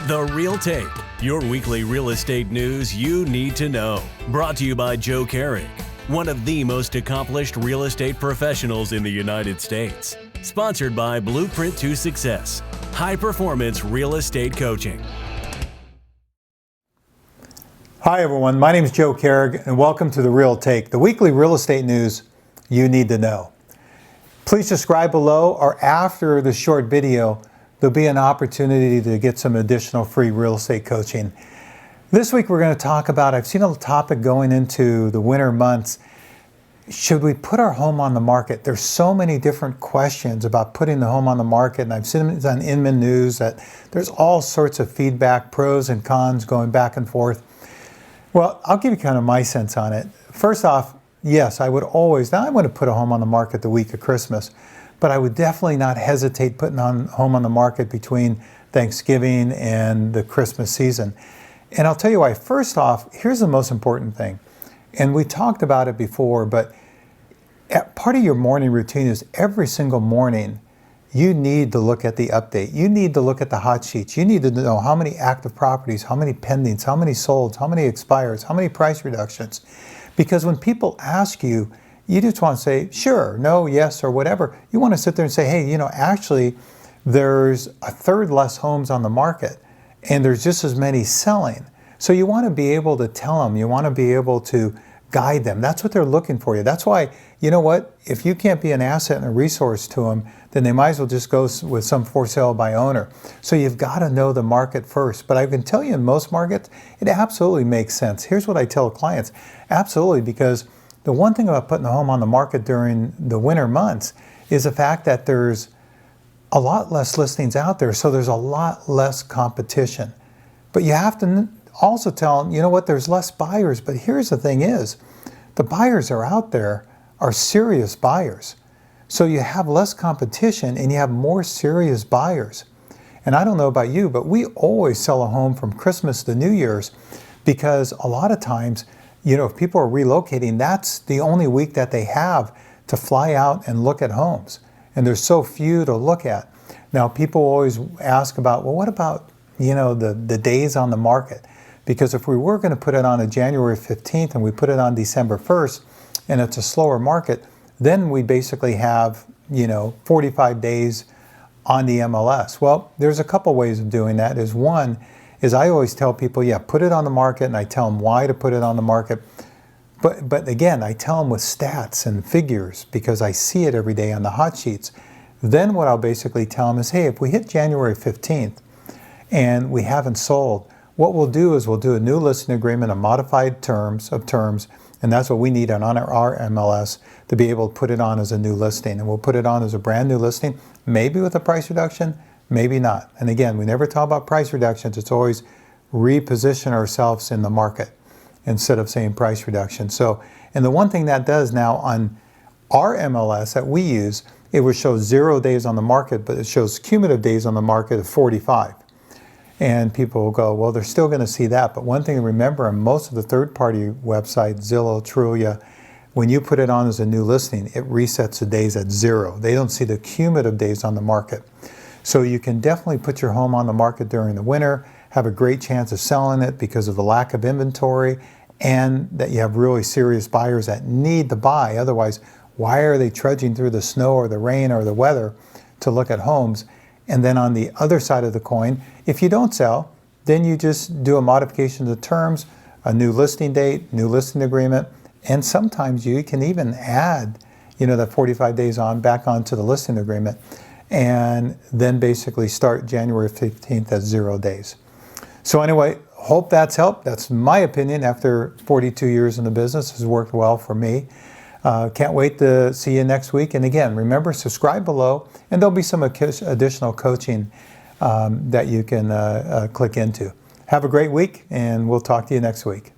The Real Take, your weekly real estate news you need to know. Brought to you by Joe Kehrig, one of the most accomplished real estate professionals in the United States. Sponsored by Blueprint to Success, high performance real estate coaching. Hi everyone, my name is Joe Kehrig and welcome to The Real Take, the weekly real estate news you need to know. Please subscribe below or after the short video. There'll be an opportunity to get some additional free real estate coaching. This week we're going to talk about, I've seen a topic going into the winter months. Should we put our home on the market? There's so many different questions about putting the home on the market, and I've seen it on Inman News that there's all sorts of feedback, pros and cons going back and forth. Well, I'll give you kind of my sense on it. First off, yes, I would always, now I want to put a home on the market the week of Christmas, but I would definitely not hesitate putting home on the market between Thanksgiving and the Christmas season. And I'll tell you why. First off, here's the most important thing. And we talked about it before, but part of your morning routine is every single morning you need to look at the update. You need to look at the hot sheets. You need to know how many active properties, how many pendings, how many solds, how many expires, how many price reductions. Because when people ask you, you just want to say, sure, no, yes, or whatever. You want to sit there and say, hey, actually, there's a third less homes on the market, and there's just as many selling. So you want to be able to tell them, you want to be able to guide them. That's what they're looking for you. That's why, you know what, if you can't be an asset and a resource to them, then they might as well just go with some for sale by owner. So you've got to know the market first. But I can tell you in most markets, it absolutely makes sense. Here's what I tell clients. Absolutely, because the one thing about putting a home on the market during the winter months is the fact that there's a lot less listings out there, so there's a lot less competition. But you have to also tell them, you know what, there's less buyers, but here's the thing is, the buyers are out there are serious buyers. So you have less competition and you have more serious buyers. And I don't know about you, but we always sell a home from Christmas to New Year's because a lot of times, if people are relocating, that's the only week that they have to fly out and look at homes. And there's so few to look at. Now, people always ask about, well, what about, the days on the market? Because if we were going to put it on a January 15th and we put it on December 1st and it's a slower market, then we basically have, 45 days on the MLS. Well, there's a couple ways of doing that. One is I always tell people, put it on the market, and I tell them why to put it on the market. But again, I tell them with stats and figures because I see it every day on the hot sheets. Then what I'll basically tell them is, hey, if we hit January 15th and we haven't sold, what we'll do is we'll do a new listing agreement, a modified terms, and that's what we need on our MLS to be able to put it on as a new listing. And we'll put it on as a brand new listing, maybe with a price reduction, maybe not. And again, we never talk about price reductions. It's always reposition ourselves in the market instead of saying price reduction. So, and the one thing that does now on our MLS that we use, it will show 0 days on the market, but it shows cumulative days on the market of 45. And people will go, well, they're still going to see that. But one thing to remember, on most of the third-party websites, Zillow, Trulia, when you put it on as a new listing, it resets the days at 0. They don't see the cumulative days on the market. So you can definitely put your home on the market during the winter, have a great chance of selling it because of the lack of inventory, and that you have really serious buyers that need to buy. Otherwise, why are they trudging through the snow or the rain or the weather to look at homes? And then on the other side of the coin, if you don't sell, then you just do a modification to the terms, a new listing date, new listing agreement, and sometimes you can even add, that 45 days back onto the listing agreement, and then basically start January 15th at 0 days. So anyway, hope that's helped. That's my opinion after 42 years in the business. Has worked well for me. Can't wait to see you next week. And again, remember, subscribe below, and there'll be some additional coaching that you can click into. Have a great week, and we'll talk to you next week.